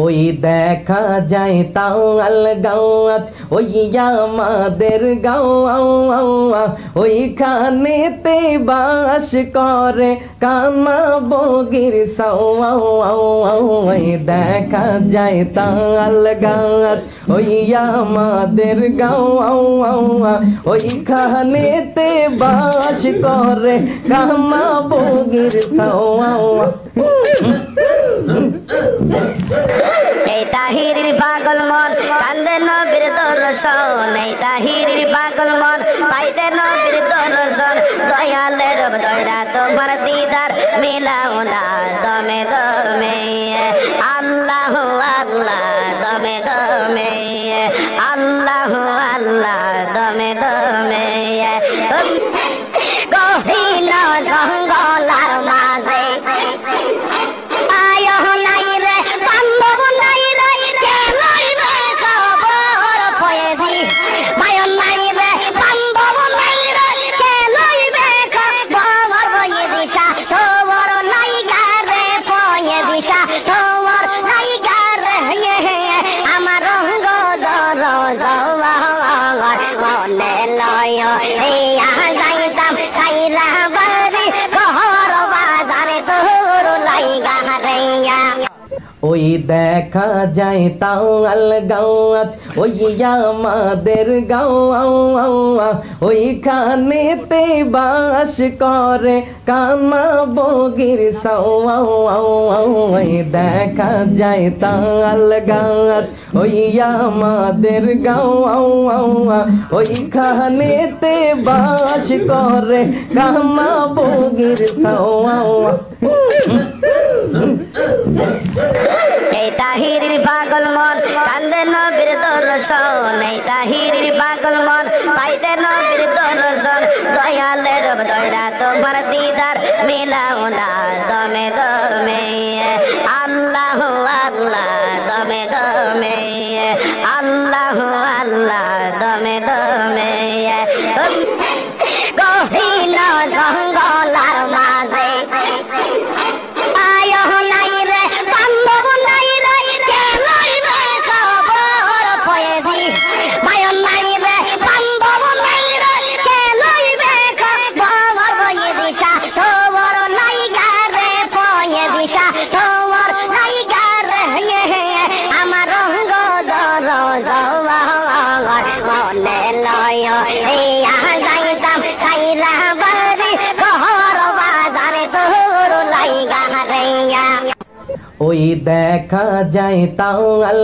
ওই দেখা যায় তাওয়াল গাছ ওই আমাদের গাঁও ওইখানেতে বাস করে কানা বগির সাও ওই দেখা যায় তাওয়াল গাছ ওই আমাদের গাঁও ওইখানেতে বাস করে কানা বগির সাও। এই তাহিরির পাগল মন কান্দে নবীর দর্শন, এই তাহিরির পাগল মন পাইতে নবীর দর্শন। দয়ালের দয়া তোমার দিদার মিলাও না দমে দমে, আল্লাহ আল্লাহ দমে দমে, আল্লাহ আল্লাহ দমে দমে। গহীন জঙ্গলার মাঝে ওই দেখা যায় তাওয়াল গাছ ওই আমাদের গাঁও ওইখানেতে বাস করে কানা বগির সাও। ওই দেখা যায় তাওয়াল গাছ ওই আমাদের গাঁও ওইখানেতে বাস করে কানা বগির সাও। এই তাহিরির পাগল মন কান্দে নবীর দর্শন, এই তাহিরির পাগল মন পাইতে নবীর দর্শন। দয়ালের দয়া তোমার দিদার মিলাও না দমে দমে, আল্লাহ আল্লাহ দমে দমে, আল্লাহ আল্লাহ দমে দমে। গহীন জঙ্গলার মাঝে ওই দেখা যায় তাওয়াল